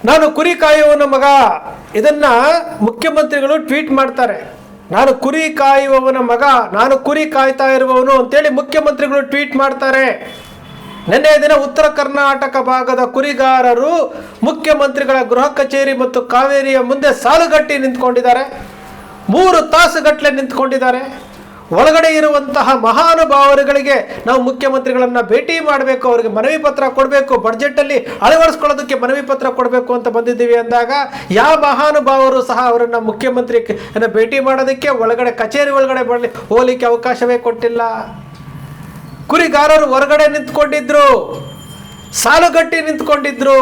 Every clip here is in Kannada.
ನಾನು ಕುರಿ ಕಾಯುವವನ ಮಗ, ಇದನ್ನ ಮುಖ್ಯಮಂತ್ರಿಗಳು ಟ್ವೀಟ್ ಮಾಡ್ತಾರೆ. ನಾನು ಕುರಿ ಕಾಯುವವನ ಮಗ, ನಾನು ಕುರಿ ಕಾಯ್ತಾ ಇರುವವನು ಅಂತೇಳಿ ಮುಖ್ಯಮಂತ್ರಿಗಳು ಟ್ವೀಟ್ ಮಾಡ್ತಾರೆ. ನಿನ್ನೆ ದಿನ ಉತ್ತರ ಕರ್ನಾಟಕ ಭಾಗದ ಕುರಿಗಾರರು ಮುಖ್ಯಮಂತ್ರಿಗಳ ಗೃಹ ಕಚೇರಿ ಮತ್ತು ಕಾವೇರಿಯ ಮುಂದೆ ಸಾಲುಗಟ್ಟಿ ನಿಂತ್ಕೊಂಡಿದ್ದಾರೆ. 3 ತಾಸುಗಟ್ಟಲೆ ನಿಂತ್ಕೊಂಡಿದ್ದಾರೆ. ಒಳಗಡೆ ಇರುವಂತಹ ಮಹಾನುಭಾವರುಗಳಿಗೆ ನಾವು ಮುಖ್ಯಮಂತ್ರಿಗಳನ್ನ ಭೇಟಿ ಮಾಡಬೇಕು, ಅವರಿಗೆ ಮನವಿ ಪತ್ರ ಕೊಡಬೇಕು, ಬಡ್ಜೆಟಲ್ಲಿ ಅಳವಡಿಸ್ಕೊಳ್ಳೋದಕ್ಕೆ ಮನವಿ ಪತ್ರ ಕೊಡಬೇಕು ಅಂತ ಬಂದಿದ್ದೀವಿ ಅಂದಾಗ ಯಾವ ಮಹಾನುಭಾವರು ಸಹ ಅವರನ್ನು ಮುಖ್ಯಮಂತ್ರಿಯನ್ನು ಭೇಟಿ ಮಾಡೋದಕ್ಕೆ ಒಳಗಡೆ ಕಚೇರಿ ಒಳಗಡೆ ಹೋಗಲಿಕ್ಕೆ ಅವಕಾಶವೇ ಕೊಟ್ಟಿಲ್ಲ. ಕುರಿಗಾರರು ಹೊರಗಡೆ ನಿಂತ್ಕೊಂಡಿದ್ರು, ಸಾಲುಗಟ್ಟಿ ನಿಂತ್ಕೊಂಡಿದ್ರು.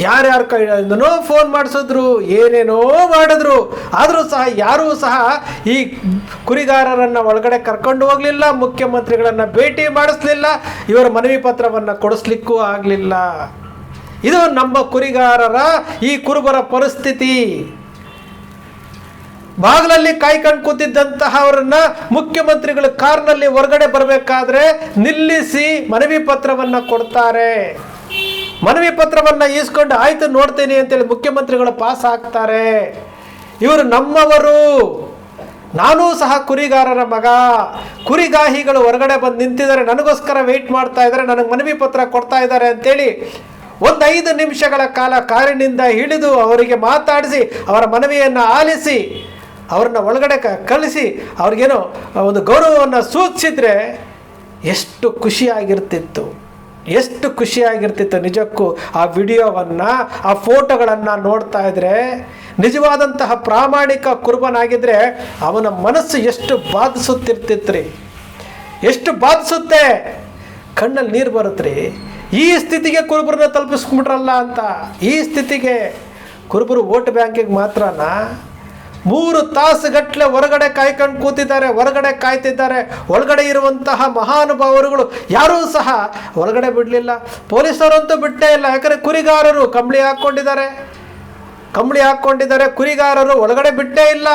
ಯಾರ್ಯಾರ ಕೈಯಿಂದನೋ ಫೋನ್ ಮಾಡಿಸಿದ್ರು, ಏನೇನೋ ಮಾಡಿದ್ರು. ಆದರೂ ಸಹ ಯಾರೂ ಸಹ ಈ ಕುರಿಗಾರರನ್ನು ಒಳಗಡೆ ಕರ್ಕೊಂಡು ಹೋಗಲಿಲ್ಲ, ಮುಖ್ಯಮಂತ್ರಿಗಳನ್ನು ಭೇಟಿ ಮಾಡಿಸ್ಲಿಲ್ಲ, ಇವರ ಮನವಿ ಪತ್ರವನ್ನು ಕೊಡಿಸ್ಲಿಕ್ಕೂ ಆಗಲಿಲ್ಲ. ಇದು ನಮ್ಮ ಕುರಿಗಾರರ ಈ ಕುರುಬರ ಪರಿಸ್ಥಿತಿ. ಬಾಗಿಲಲ್ಲಿ ಕಾಯ್ಕೊಂಡು ಕೂತಿದ್ದಂತಹ ಅವರನ್ನ ಮುಖ್ಯಮಂತ್ರಿಗಳು ಕಾರ್ನಲ್ಲಿ ಹೊರಗಡೆ ಬರಬೇಕಾದ್ರೆ ನಿಲ್ಲಿಸಿ ಮನವಿ ಪತ್ರವನ್ನು ಕೊಡ್ತಾರೆ. ಮನವಿ ಪತ್ರವನ್ನು ಈಸ್ಕೊಂಡು ಆಯ್ತು ನೋಡ್ತೀನಿ ಅಂತೇಳಿ ಮುಖ್ಯಮಂತ್ರಿಗಳು ಪಾಸ್ ಆಗ್ತಾರೆ. ಇವರು ನಮ್ಮವರು. ನಾನೂ ಸಹ ಕುರಿಗಾರರ ಮಗ. ಕುರಿಗಾಹಿಗಳು ಹೊರಗಡೆ ಬಂದು ನಿಂತಿದ್ದಾರೆ, ನನಗೋಸ್ಕರ ವೆಯ್ಟ್ ಮಾಡ್ತಾ ಇದ್ದಾರೆ, ನನಗೆ ಮನವಿ ಪತ್ರ ಕೊಡ್ತಾ ಇದ್ದಾರೆ ಅಂತೇಳಿ 5 ನಿಮಿಷಗಳ ಕಾಲ ಕಾರಿನಿಂದ ಇಳಿದು ಅವರಿಗೆ ಮಾತಾಡಿಸಿ ಅವರ ಮನವಿಯನ್ನು ಆಲಿಸಿ ಅವ್ರನ್ನ ಒಳಗಡೆ ಕಳಿಸಿ ಅವ್ರಿಗೇನೋ ಒಂದು ಗೌರವವನ್ನು ಸೂಚಿಸಿದ್ರೆ ಎಷ್ಟು ಖುಷಿಯಾಗಿರ್ತಿತ್ತು, ಎಷ್ಟು ಖುಷಿಯಾಗಿರ್ತಿತ್ತು ನಿಜಕ್ಕೂ. ಆ ವಿಡಿಯೋವನ್ನು, ಆ ಫೋಟೋಗಳನ್ನು ನೋಡ್ತಾ ಇದ್ರೆ ನಿಜವಾದಂತಹ ಪ್ರಾಮಾಣಿಕ ಕುರುಬನಾಗಿದ್ದರೆ ಅವನ ಮನಸ್ಸು ಎಷ್ಟು ಬಾಧಿಸುತ್ತಿರ್ತಿತ್ತು, ಎಷ್ಟು ಬಾಧಿಸುತ್ತೆ, ಕಣ್ಣಲ್ಲಿ ನೀರು ಬರುತ್ತೆ. ಈ ಸ್ಥಿತಿಗೆ ಕುರುಬರನ್ನ ತಲುಪಿಸ್ಬಿಟ್ರಲ್ಲ ಅಂತ. ಈ ಸ್ಥಿತಿಗೆ ಕುರುಬರು ವೋಟ್ ಬ್ಯಾಂಕಿಗೆ ಮಾತ್ರನಾ 3 ತಾಸುಗಟ್ಟಲೆ ಹೊರಗಡೆ ಕಾಯ್ಕೊಂಡು ಕೂತಿದ್ದಾರೆ, ಹೊರಗಡೆ ಕಾಯ್ತಿದ್ದಾರೆ. ಒಳಗಡೆ ಇರುವಂತಹ ಮಹಾನುಭಾವರುಗಳು ಯಾರೂ ಸಹ ಹೊರಗಡೆ ಬಿಡಲಿಲ್ಲ. ಪೊಲೀಸರಂತೂ ಬಿಟ್ಟೇ ಇಲ್ಲ. ಯಾಕಂದರೆ ಕುರಿಗಾರರು ಕಂಬಳಿ ಹಾಕ್ಕೊಂಡಿದ್ದಾರೆ. ಕುರಿಗಾರರು ಒಳಗಡೆ ಬಿಟ್ಟೇ ಇಲ್ಲ.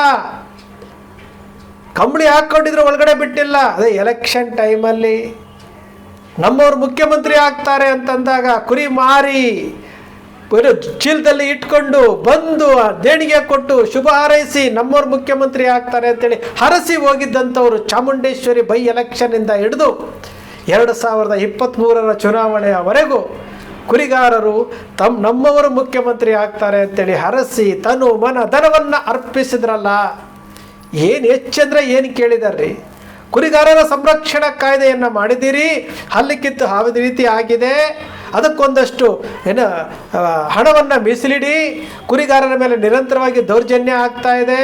ಕಂಬಳಿ ಹಾಕ್ಕೊಂಡಿದ್ರು, ಒಳಗಡೆ ಬಿಟ್ಟಿಲ್ಲ. ಅದೇ ಎಲೆಕ್ಷನ್ ಟೈಮಲ್ಲಿ ನಮ್ಮವ್ರು ಮುಖ್ಯಮಂತ್ರಿ ಆಗ್ತಾರೆ ಅಂತಂದಾಗ ಕುರಿ ಮಾರಿ ಚೀಲದಲ್ಲಿ ಇಟ್ಕೊಂಡು ಬಂದು ದೇಣಿಗೆ ಕೊಟ್ಟು ಶುಭ ಹಾರೈಸಿ ನಮ್ಮವ್ರು ಮುಖ್ಯಮಂತ್ರಿ ಆಗ್ತಾರೆ ಅಂತೇಳಿ ಹರಸಿ ಹೋಗಿದ್ದಂಥವ್ರು ಚಾಮುಂಡೇಶ್ವರಿ ಬೈ ಎಲೆಕ್ಷನ್ನಿಂದ ಹಿಡಿದು 2023ರ ಚುನಾವಣೆಯವರೆಗೂ ಕುರಿಗಾರರು ನಮ್ಮವರು ಮುಖ್ಯಮಂತ್ರಿ ಆಗ್ತಾರೆ ಅಂತೇಳಿ ಹರಸಿ ತನು ಮನ ಧನವನ್ನು ಅರ್ಪಿಸಿದ್ರಲ್ಲ. ಏನು ಹೆಚ್ಚಂದ್ರೆ ಏನು ಕೇಳಿದಾರ್ರಿ? ಕುರಿಗಾರರ ಸಂರಕ್ಷಣಾ ಕಾಯ್ದೆಯನ್ನು ಮಾಡಿದ್ದೀರಿ, ಹಲ್ಲಿಕ್ಕಿತ್ತು ಹಾವಿದ ರೀತಿ ಆಗಿದೆ. ಅದಕ್ಕೊಂದಷ್ಟು ಹಣವನ್ನು ಮೀಸಲಿಡಿ. ಕುರಿಗಾರರ ಮೇಲೆ ನಿರಂತರವಾಗಿ ದೌರ್ಜನ್ಯ ಆಗ್ತಾ ಇದೆ.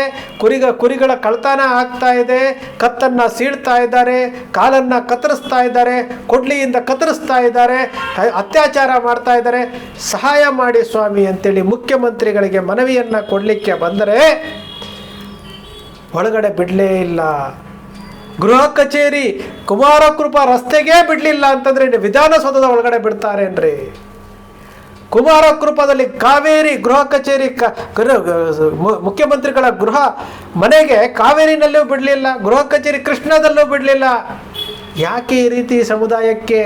ಕುರಿಗಳ ಕಳ್ತನ ಆಗ್ತಾ ಇದೆ. ಕತ್ತನ್ನು ಸೀಳ್ತಾ ಇದ್ದಾರೆ, ಕಾಲನ್ನು ಕತ್ತರಿಸ್ತಾ ಇದ್ದಾರೆ, ಕೊಡ್ಲಿಯಿಂದ ಕತ್ತರಿಸ್ತಾ ಇದ್ದಾರೆ, ಅತ್ಯಾಚಾರ ಮಾಡ್ತಾ ಇದ್ದಾರೆ. ಸಹಾಯ ಮಾಡಿ ಸ್ವಾಮಿ ಅಂತೇಳಿ ಮುಖ್ಯಮಂತ್ರಿಗಳಿಗೆ ಮನವಿಯನ್ನು ಕೊಡಲಿಕ್ಕೆ ಬಂದರೆ ಒಳಗಡೆ ಬಿಡಲೇ ಇಲ್ಲ. ಗೃಹ ಕಚೇರಿ ಕುಮಾರಕೃಪಾ ರಸ್ತೆಗೆ ಬಿಡಲಿಲ್ಲ ಅಂತಂದ್ರೆ ವಿಧಾನಸೌಧದ ಒಳಗಡೆ ಬಿಡ್ತಾರೇನ್ರಿ? ಕುಮಾರಕೃಪದಲ್ಲಿ ಕಾವೇರಿ ಗೃಹ ಕಚೇರಿ ಮುಖ್ಯಮಂತ್ರಿಗಳ ಗೃಹ ಮನೆಗೆ ಕಾವೇರಿನಲ್ಲೂ ಬಿಡಲಿಲ್ಲ, ಗೃಹ ಕಚೇರಿ ಕೃಷ್ಣದಲ್ಲೂ ಬಿಡಲಿಲ್ಲ. ಯಾಕೆ ಈ ರೀತಿ ಸಮುದಾಯಕ್ಕೆ?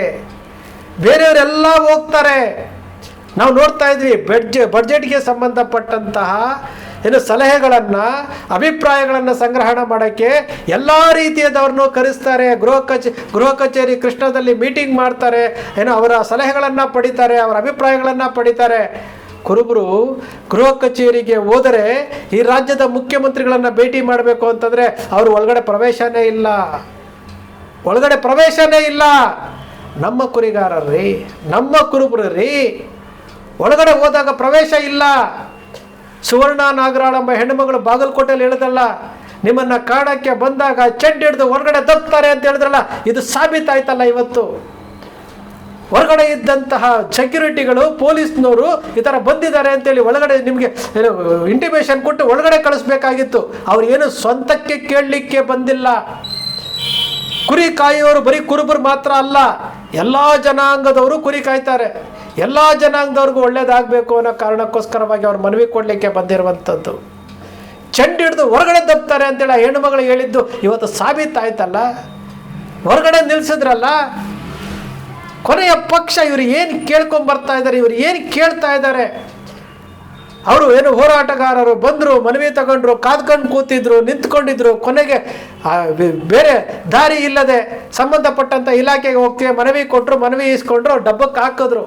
ಬೇರೆಯವರೆಲ್ಲ ಹೋಗ್ತಾರೆ. ನಾವು ನೋಡ್ತಾ ಇದ್ವಿ ಬಡ್ಜೆಟ್ಗೆ ಸಂಬಂಧಪಟ್ಟಂತಹ ಸಲಹೆಗಳನ್ನು, ಅಭಿಪ್ರಾಯಗಳನ್ನು ಸಂಗ್ರಹಣ ಮಾಡೋಕ್ಕೆ ಎಲ್ಲ ರೀತಿಯದವ್ರನ್ನೂ ಕರೆಸ್ತಾರೆ. ಗೃಹ ಕಚೇರಿ ಕೃಷ್ಣದಲ್ಲಿ ಮೀಟಿಂಗ್ ಮಾಡ್ತಾರೆ. ಅವರ ಸಲಹೆಗಳನ್ನು ಪಡಿತಾರೆ, ಅವರ ಅಭಿಪ್ರಾಯಗಳನ್ನು ಪಡಿತಾರೆ. ಕುರುಬರು ಗೃಹ ಕಚೇರಿಗೆ ಹೋದರೆ ಈ ರಾಜ್ಯದ ಮುಖ್ಯಮಂತ್ರಿಗಳನ್ನು ಭೇಟಿ ಮಾಡಬೇಕು ಅಂತಂದರೆ ಅವರು ಒಳಗಡೆ ಪ್ರವೇಶನೇ ಇಲ್ಲ. ನಮ್ಮ ಕುರಿಗಾರರ್ರಿ, ನಮ್ಮ ಕುರುಬರು ಒಳಗಡೆ ಹೋದಾಗ ಪ್ರವೇಶ ಇಲ್ಲ. ಸುವರ್ಣ ನಾಗರಾಳಂಬ ಹೆಣ್ಣುಮಗಳು ಬಾಗಲಕೋಟೆಯಲ್ಲಿ ಹೇಳಿದಲ್ಲ, ನಿಮ್ಮನ್ನು ಕಾಣಕ್ಕೆ ಬಂದಾಗ ಚೆಂಡು ಹಿಡಿದು ಹೊರಗಡೆ ದಬ್ತಾರೆ ಅಂತ ಹೇಳಿದ್ರಲ್ಲ, ಇದು ಸಾಬೀತಾಯ್ತಲ್ಲ. ಇವತ್ತು ಹೊರಗಡೆ ಇದ್ದಂತಹ ಸೆಕ್ಯೂರಿಟಿಗಳು, ಪೊಲೀಸ್ನವರು ಈ ಥರ ಬಂದಿದ್ದಾರೆ ಅಂತೇಳಿ ಒಳಗಡೆ ನಿಮಗೆ ಇಂಟಿಮೇಷನ್ ಕೊಟ್ಟು ಒಳಗಡೆ ಕಳಿಸ್ಬೇಕಾಗಿತ್ತು. ಅವ್ರು ಏನು ಸ್ವಂತಕ್ಕೆ ಕೇಳಲಿಕ್ಕೆ ಬಂದಿಲ್ಲ. ಕುರಿ ಕಾಯೋರು ಬರೀ ಕುರುಬರು ಮಾತ್ರ ಅಲ್ಲ, ಎಲ್ಲ ಜನಾಂಗದವರು ಕುರಿ ಕಾಯ್ತಾರೆ. ಎಲ್ಲ ಜನಾಂಗದವ್ರಿಗೂ ಒಳ್ಳೇದಾಗಬೇಕು ಅನ್ನೋ ಕಾರಣಕ್ಕೋಸ್ಕರವಾಗಿ ಅವ್ರು ಮನವಿ ಕೊಡಲಿಕ್ಕೆ ಬಂದಿರುವಂಥದ್ದು. ಚೆಂಡು ಹಿಡಿದು ಹೊರಗಡೆ ದಬ್ತಾರೆ ಅಂತೇಳಿ ಆ ಹೆಣ್ಣು ಮಗಳು ಹೇಳಿದ್ದು ಇವತ್ತು ಸಾಬೀತಾಯ್ತಲ್ಲ. ಹೊರಗಡೆ ನಿಲ್ಲಿಸಿದ್ರಲ್ಲ. ಕೊನೆಯ ಪಕ್ಷ ಇವರು ಏನು ಕೇಳ್ಕೊಂಬರ್ತಾ ಇದ್ದಾರೆ, ಇವರು ಏನು ಕೇಳ್ತಾ ಇದ್ದಾರೆ? ಅವರು ಏನು ಹೋರಾಟಗಾರರು ಬಂದರು, ಮನವಿ ತಗೊಂಡ್ರು, ಕಾದ್ಕೊಂಡು ಕೂತಿದ್ರು, ನಿಂತ್ಕೊಂಡಿದ್ರು. ಕೊನೆಗೆ ಬೇರೆ ದಾರಿ ಇಲ್ಲದೆ ಸಂಬಂಧಪಟ್ಟಂಥ ಇಲಾಖೆಗೆ ಹೋಗ್ತೀವಿ, ಮನವಿ ಕೊಟ್ಟರು, ಮನವಿ ಇಸ್ಕೊಂಡ್ರು, ಡಬ್ಬಕ್ಕೆ ಹಾಕಿದ್ರು.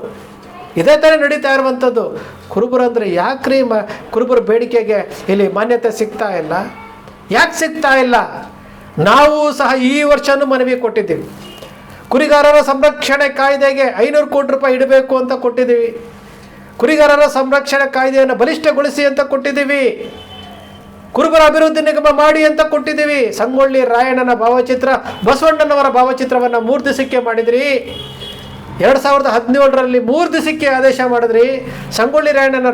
ಇದೇ ಥರ ನಡೀತಾ ಇರುವಂಥದ್ದು. ಕುರುಬರು ಅಂದರೆ ಯಾಕ್ರಿ ಕುರುಬರ ಬೇಡಿಕೆಗೆ ಇಲ್ಲಿ ಮಾನ್ಯತೆ ಸಿಗ್ತಾ ಇಲ್ಲ? ಯಾಕೆ ಸಿಗ್ತಾ ಇಲ್ಲ? ನಾವು ಸಹ ಈ ವರ್ಷನೂ ಮನವಿ ಕೊಟ್ಟಿದ್ದೀವಿ. ಕುರಿಗಾರರ ಸಂರಕ್ಷಣೆ ಕಾಯ್ದೆಗೆ 500 ಕೋಟಿ ರೂಪಾಯಿ ಇಡಬೇಕು ಅಂತ ಕೊಟ್ಟಿದ್ದೀವಿ. ಕುರಿಗಾರರ ಸಂರಕ್ಷಣೆ ಕಾಯ್ದೆಯನ್ನು ಬಲಿಷ್ಠಗೊಳಿಸಿ ಅಂತ ಕೊಟ್ಟಿದ್ದೀವಿ. ಕುರುಬರ ಅಭಿವೃದ್ಧಿ ನಿಗಮ ಮಾಡಿ ಅಂತ ಕೊಟ್ಟಿದ್ದೀವಿ. ಸಂಗೊಳ್ಳಿ ರಾಯಣ್ಣನ ಭಾವಚಿತ್ರ, ಬಸವಣ್ಣನವರ ಭಾವಚಿತ್ರವನ್ನು 3 ದಿವಸಕ್ಕೆ ಮಾಡಿದ್ರಿ. 2017ರಲ್ಲಿ 3 ದಿವಸಕ್ಕೆ ಆದೇಶ ಮಾಡಿದ್ರಿ. ಸಂಗೊಳ್ಳಿ ರಾಯಣ್ಣನ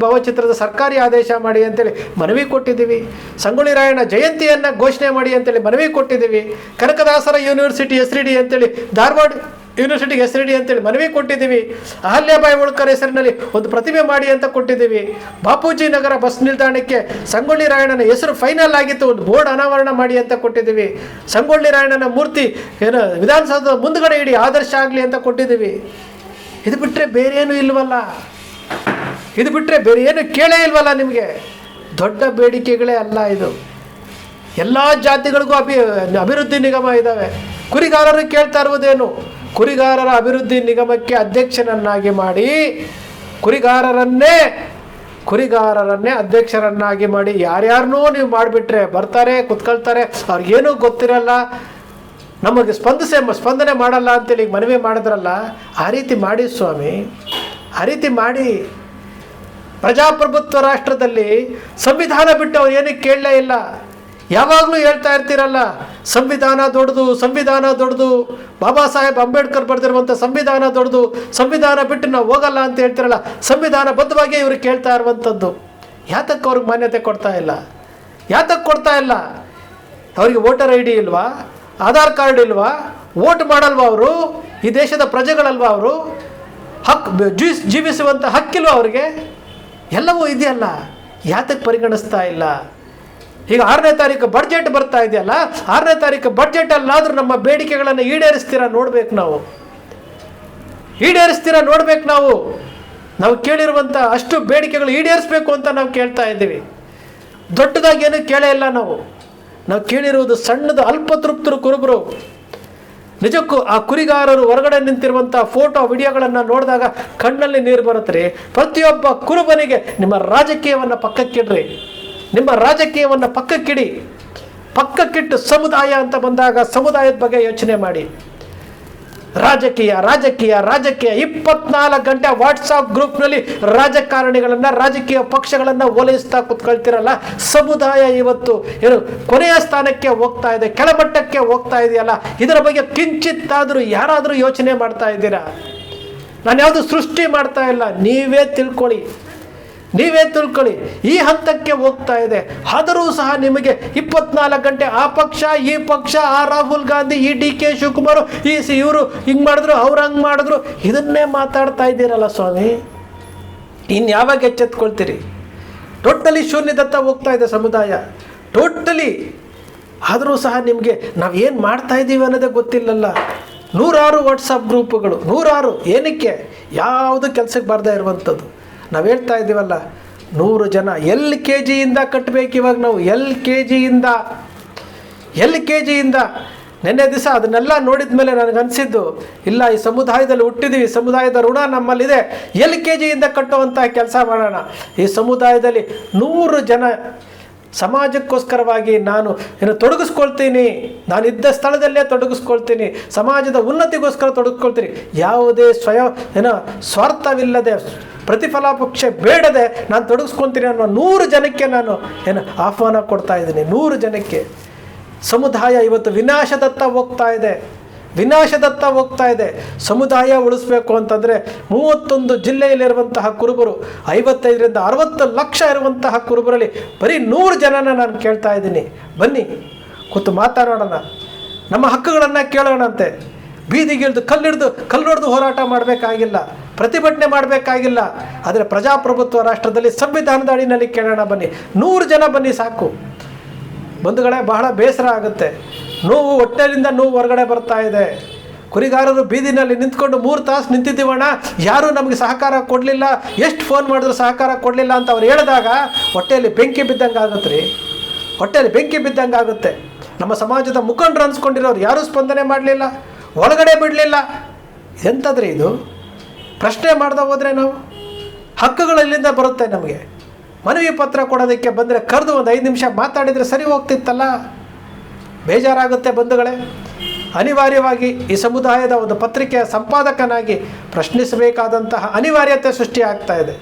ಭಾವಚಿತ್ರದ ಸರ್ಕಾರಿ ಆದೇಶ ಮಾಡಿ ಅಂತೇಳಿ ಮನವಿ ಕೊಟ್ಟಿದ್ದೀವಿ. ಸಂಗೊಳ್ಳಿ ರಾಯಣ್ಣ ಜಯಂತಿಯನ್ನು ಘೋಷಣೆ ಮಾಡಿ ಅಂತೇಳಿ ಮನವಿ ಕೊಟ್ಟಿದ್ದೀವಿ. ಕನಕದಾಸರ ಯೂನಿವರ್ಸಿಟಿ SRD ಅಂತೇಳಿ, ಧಾರವಾಡ ಯೂನಿವರ್ಸಿಟಿಗೆ SRD ಅಂತೇಳಿ ಮನವಿ ಕೊಟ್ಟಿದ್ದೀವಿ. ಅಹಲ್ಯಾಬಾಯಿ ಹೋಳ್ಕರ್ ಹೆಸರಿನಲ್ಲಿ ಒಂದು ಪ್ರತಿಮೆ ಮಾಡಿ ಅಂತ ಕೊಟ್ಟಿದ್ದೀವಿ. ಬಾಪೂಜಿ ನಗರ ಬಸ್ ನಿಲ್ದಾಣಕ್ಕೆ ಸಂಗೊಳ್ಳಿ ರಾಯಣ್ಣನ ಹೆಸರು ಫೈನಲ್ ಆಗಿತ್ತು, ಒಂದು ಬೋರ್ಡ್ ಅನಾವರಣ ಮಾಡಿ ಅಂತ ಕೊಟ್ಟಿದ್ದೀವಿ. ಸಂಗೊಳ್ಳಿ ರಾಯಣ್ಣನ ಮೂರ್ತಿ ಏನು ವಿಧಾನಸೌಧದ ಮುಂದ್ಗಡೆ ಇಡಿ, ಆದರ್ಶ ಆಗಲಿ ಅಂತ ಕೊಟ್ಟಿದ್ದೀವಿ. ಇದು ಬಿಟ್ಟರೆ ಬೇರೇನೂ ಇಲ್ವಲ್ಲ, ಇದು ಬಿಟ್ಟರೆ ಬೇರೆ ಏನು ಕೇಳೇ ಇಲ್ವಲ್ಲ ನಿಮಗೆ. ದೊಡ್ಡ ಬೇಡಿಕೆಗಳೇ ಅಲ್ಲ ಇದು. ಎಲ್ಲ ಜಾತಿಗಳಿಗೂ ಅಭಿವೃದ್ಧಿ ನಿಗಮ ಇದ್ದಾವೆ. ಕುರಿಗಾರರು ಕೇಳ್ತಾ ಇರುವುದೇನು? ಕುರಿಗಾರರ ಅಭಿವೃದ್ಧಿ ನಿಗಮಕ್ಕೆ ಅಧ್ಯಕ್ಷನನ್ನಾಗಿ ಮಾಡಿ, ಕುರಿಗಾರರನ್ನೇ ಅಧ್ಯಕ್ಷರನ್ನಾಗಿ ಮಾಡಿ, ಯಾರ್ಯಾರನ್ನೂ ನೀವು ಮಾಡಿಬಿಟ್ರೆ ಬರ್ತಾರೆ, ಕುತ್ಕೊಳ್ತಾರೆ, ಅವ್ರಿಗೇನೂ ಗೊತ್ತಿರಲ್ಲ, ನಮಗೆ ಸ್ಪಂದನೆ ಮಾಡಲ್ಲ ಅಂತೇಳಿ ಮನವಿ ಮಾಡಿದ್ರಲ್ಲ, ಆ ರೀತಿ ಮಾಡಿ ಸ್ವಾಮಿ, ಆ ರೀತಿ ಮಾಡಿ. ಪ್ರಜಾಪ್ರಭುತ್ವ ರಾಷ್ಟ್ರದಲ್ಲಿ ಸಂವಿಧಾನ ಬಿಟ್ಟು ಅವ್ರು ಏನಕ್ಕೆ ಕೇಳಲೇ ಇಲ್ಲ. ಯಾವಾಗಲೂ ಹೇಳ್ತಾ ಇರ್ತೀರಲ್ಲ, ಸಂವಿಧಾನ ದೊಡ್ಡದು, ಸಂವಿಧಾನ ದೊಡ್ಡದು, ಬಾಬಾ ಸಾಹೇಬ್ ಅಂಬೇಡ್ಕರ್ ಬರೆದಿರುವಂಥ ಸಂವಿಧಾನ ದೊಡ್ಡದು, ಸಂವಿಧಾನ ಬಿಟ್ಟು ನಾವು ಹೋಗಲ್ಲ ಅಂತ ಹೇಳ್ತಿರಲ್ಲ. ಸಂವಿಧಾನ ಬದ್ಧವಾಗಿ ಇವರು ಕೇಳ್ತಾ ಇರುವಂಥದ್ದು. ಯಾತಕ್ಕೆ ಅವ್ರಿಗೆ ಮಾನ್ಯತೆ ಕೊಡ್ತಾ ಇಲ್ಲ? ಯಾತಕ್ಕೆ ಕೊಡ್ತಾ ಇಲ್ಲ? ಅವರಿಗೆ ವೋಟರ್ ID ಇಲ್ವಾ? ಆಧಾರ್ ಕಾರ್ಡ್ ಇಲ್ವಾ? ವೋಟ್ ಮಾಡಲ್ವಾ ಅವರು? ಈ ದೇಶದ ಪ್ರಜೆಗಳಲ್ವಾ ಅವರು? ಜೀವಿಸುವಂಥ ಹಕ್ಕಿಲ್ವಾ ಅವರಿಗೆ? ಎಲ್ಲವೂ ಇದೆಯಲ್ಲ, ಯಾತಕ್ಕೆ ಪರಿಗಣಿಸ್ತಾ ಇಲ್ಲ? ಈಗ 6ನೇ ತಾರೀಕು ಬಡ್ಜೆಟ್ ಬರ್ತಾ ಇದೆಯಲ್ಲ, 6ನೇ ತಾರೀಕು ಬಡ್ಜೆಟಲ್ಲಾದರೂ ನಮ್ಮ ಬೇಡಿಕೆಗಳನ್ನು ಈಡೇರಿಸ್ತೀರಾ ನೋಡ್ಬೇಕು ನಾವು. ಈಡೇರಿಸ್ತೀರಾ ನೋಡ್ಬೇಕು ನಾವು. ನಾವು ಕೇಳಿರುವಂಥ ಅಷ್ಟು ಬೇಡಿಕೆಗಳು ಈಡೇರಿಸಬೇಕು ಅಂತ ನಾವು ಕೇಳ್ತಾ ಇದ್ದೀವಿ. ದೊಡ್ಡದಾಗಿ ಏನೂ ಕೇಳೇ ಇಲ್ಲ ನಾವು. ಕೇಳಿರುವುದು ಸಣ್ಣದು, ಅಲ್ಪತೃಪ್ತರು ಕುರುಬರು. ನಿಜಕ್ಕೂ ಆ ಕುರಿಗಾರರು ಹೊರಗಡೆ ನಿಂತಿರುವಂಥ ಫೋಟೋ ವಿಡಿಯೋಗಳನ್ನು ನೋಡಿದಾಗ ಕಣ್ಣಲ್ಲಿ ನೀರು ಬರುತ್ತೆ. ಪ್ರತಿಯೊಬ್ಬ ಕುರುಬನಿಗೆ ನಿಮ್ಮ ರಾಜಕೀಯವನ್ನು ಪಕ್ಕಕ್ಕಿಡ್ರಿ, ನಿಮ್ಮ ರಾಜಕೀಯವನ್ನು ಪಕ್ಕಕ್ಕಿಡಿ. ಪಕ್ಕಕ್ಕಿಟ್ಟು ಸಮುದಾಯ ಅಂತ ಬಂದಾಗ ಸಮುದಾಯದ ಬಗ್ಗೆ ಯೋಚನೆ ಮಾಡಿ. ರಾಜಕೀಯ 24 ಗಂಟೆ ವಾಟ್ಸಾಪ್ ಗ್ರೂಪ್ನಲ್ಲಿ ರಾಜಕಾರಣಿಗಳನ್ನು, ರಾಜಕೀಯ ಪಕ್ಷಗಳನ್ನು ಓಲೈಸ್ತಾ ಕೂತ್ಕೊಳ್ತಿರಲ್ಲ. ಸಮುದಾಯ ಇವತ್ತು ಏನು ಕೊನೆಯ ಸ್ಥಾನಕ್ಕೆ ಹೋಗ್ತಾ ಇದೆ, ಕೆಳಮಟ್ಟಕ್ಕೆ ಹೋಗ್ತಾ ಇದೆಯಲ್ಲ. ಇದರ ಬಗ್ಗೆ ಕಿಂಚಿತ್ತಾದರೂ ಯಾರಾದರೂ ಯೋಚನೆ ಮಾಡ್ತಾ ಇದ್ದೀರಾ? ನಾನು ಯಾವುದು ಸೃಷ್ಟಿ ಮಾಡ್ತಾ ಇಲ್ಲ, ನೀವೇ ತಿಳ್ಕೊಳ್ಳಿ. ಈ ಹಂತಕ್ಕೆ ಹೋಗ್ತಾ ಇದೆ. ಆದರೂ ಸಹ ನಿಮಗೆ 24 ಗಂಟೆ ಆ ಪಕ್ಷ, ಈ ಪಕ್ಷ, ಆ ರಾಹುಲ್ ಗಾಂಧಿ, ಈ DK ಶಿವಕುಮಾರ್, ಇವರು ಹಿಂಗೆ ಮಾಡಿದ್ರು, ಅವ್ರು ಹಂಗೆ ಮಾಡಿದ್ರು, ಇದನ್ನೇ ಮಾತಾಡ್ತಾ ಇದ್ದೀರಲ್ಲ ಸ್ವಾಮಿ. ಇನ್ಯಾವಾಗ ಎಚ್ಚೆತ್ಕೊಳ್ತೀರಿ? ಟೋಟಲಿ ಶೂನ್ಯದತ್ತ ಹೋಗ್ತಾ ಇದೆ ಸಮುದಾಯ, ಟೋಟಲಿ. ಆದರೂ ಸಹ ನಿಮಗೆ ನಾವೇನು ಮಾಡ್ತಾ ಇದ್ದೀವಿ ಅನ್ನೋದೇ ಗೊತ್ತಿಲ್ಲಲ್ಲ. 100 ವಾಟ್ಸಪ್ ಗ್ರೂಪುಗಳು, 100 ಏನಕ್ಕೆ? ಯಾವುದು ಕೆಲಸಕ್ಕೆ ಬಾರದೇ ಇರುವಂಥದ್ದು. ನಾವು ಹೇಳ್ತಾ ಇದ್ದೀವಲ್ಲ, 100 ಜನ LKGಯಿಂದ ಕಟ್ಟಬೇಕು. ಇವಾಗ ನಾವು LKGಯಿಂದ ನೆನ್ನೆ ದಿವಸ ಅದನ್ನೆಲ್ಲ ನೋಡಿದ ಮೇಲೆ ನನಗನ್ಸಿದ್ದು, ಇಲ್ಲ, ಈ ಸಮುದಾಯದಲ್ಲಿ ಹುಟ್ಟಿದ್ದೀವಿ, ಸಮುದಾಯದ ಋಣ ನಮ್ಮಲ್ಲಿದೆ, LKGಯಿಂದ ಕಟ್ಟುವಂಥ ಕೆಲಸ ಮಾಡೋಣ. ಈ ಸಮುದಾಯದಲ್ಲಿ 100 ಜನ ಸಮಾಜಕ್ಕೋಸ್ಕರವಾಗಿ ನಾನು ತೊಡಗಿಸ್ಕೊಳ್ತೀನಿ, ನಾನಿದ್ದ ಸ್ಥಳದಲ್ಲೇ ತೊಡಗಿಸ್ಕೊಳ್ತೀನಿ, ಸಮಾಜದ ಉನ್ನತಿಗೋಸ್ಕರ ತೊಡಗಿಸ್ಕೊಳ್ತೀನಿ. ಯಾವುದೇ ಸ್ವಾರ್ಥವಿಲ್ಲದೆ, ಪ್ರತಿಫಲಾಪೇಕ್ಷೆ ಬೇಡದೆ ನಾನು ತೊಡಗಿಸ್ಕೊಳ್ತೀನಿ ಅನ್ನೋ 100 ಜನಕ್ಕೆ ನಾನು ಆಹ್ವಾನ ಕೊಡ್ತಾ ಇದ್ದೀನಿ. 100 ಜನಕ್ಕೆ. ಸಮುದಾಯ ಇವತ್ತು ವಿನಾಶದತ್ತ ಹೋಗ್ತಾ ಇದೆ. ಸಮುದಾಯ ಉಳಿಸ್ಬೇಕು ಅಂತಂದರೆ 31 ಜಿಲ್ಲೆಯಲ್ಲಿರುವಂತಹ ಕುರುಬರು, 55ರಿಂದ 60 ಲಕ್ಷ ಇರುವಂತಹ ಕುರುಬರಲ್ಲಿ ಬರೀ 100 ಜನನ ನಾನು ಕೇಳ್ತಾ ಇದ್ದೀನಿ. ಬನ್ನಿ ಕೂತು ಮಾತಾಡೋಣ, ನಮ್ಮ ಹಕ್ಕುಗಳನ್ನು ಕೇಳೋಣಂತೆ. ಬೀದಿಗಿಳಿದು ಕಲ್ಲೊಡೆದು ಹೋರಾಟ ಮಾಡಬೇಕಾಗಿಲ್ಲ, ಪ್ರತಿಭಟನೆ ಮಾಡಬೇಕಾಗಿಲ್ಲ. ಆದರೆ ಪ್ರಜಾಪ್ರಭುತ್ವ ರಾಷ್ಟ್ರದಲ್ಲಿ ಸಂವಿಧಾನದ ಅಡಿನಲ್ಲಿ ಕೇಳೋಣ. ಬನ್ನಿ, 100 ಜನ ಬನ್ನಿ ಸಾಕು. ಬಂಧುಗಳೇ, ಬಹಳ ಬೇಸರ ಆಗುತ್ತೆ. ನೋವು, ಹೊಟ್ಟೆಲಿಂದ ನೋವು ಹೊರಗಡೆ ಬರ್ತಾ ಇದೆ. ಕುರಿಗಾರರು ಬೀದಿನಲ್ಲಿ ನಿಂತ್ಕೊಂಡು 3 ತಾಸು ನಿಂತಿದ್ದೀವಣ್ಣ, ಯಾರೂ ನಮಗೆ ಸಹಕಾರ ಕೊಡಲಿಲ್ಲ, ಎಷ್ಟು ಫೋನ್ ಮಾಡಿದ್ರು ಸಹಕಾರ ಕೊಡಲಿಲ್ಲ ಅಂತ ಅವ್ರು ಹೇಳಿದಾಗ ಹೊಟ್ಟೆಯಲ್ಲಿ ಬೆಂಕಿ ಬಿದ್ದಂಗೆ ಆಗುತ್ತೆ ರೀ, ಹೊಟ್ಟೆಯಲ್ಲಿ ಬೆಂಕಿ ಬಿದ್ದಂಗೆ ಆಗುತ್ತೆ. ನಮ್ಮ ಸಮಾಜದ ಮುಖಂಡರು ಅನ್ಸ್ಕೊಂಡಿರೋರು ಯಾರೂ ಸ್ಪಂದನೆ ಮಾಡಲಿಲ್ಲ, ಒಳಗಡೆ ಬಿಡಲಿಲ್ಲ. ಎಂಥದ್ರಿ ಇದು? ಪ್ರಶ್ನೆ ಮಾಡ್ದೆ ಹೋದರೆ ನಾವು ಹಕ್ಕುಗಳು ಇಲ್ಲಿಂದ ಬರುತ್ತೆ ನಮಗೆ. ಮನವಿ ಪತ್ರ ಕೊಡೋದಕ್ಕೆ ಬಂದರೆ ಕರೆದು ಒಂದು 5 ನಿಮಿಷ ಮಾತಾಡಿದರೆ ಸರಿ ಹೋಗ್ತಿತ್ತಲ್ಲ. ಬೇಜಾರಾಗುತ್ತೆ ಬಂಧುಗಳೇ. ಅನಿವಾರ್ಯವಾಗಿ ಈ ಸಮುದಾಯದ ಒಂದು ಪತ್ರಿಕೆಯ ಸಂಪಾದಕನಾಗಿ ಪ್ರಶ್ನಿಸಬೇಕಾದಂತಹ ಅನಿವಾರ್ಯತೆ ಸೃಷ್ಟಿ ಆಗ್ತಾ ಇದೆ.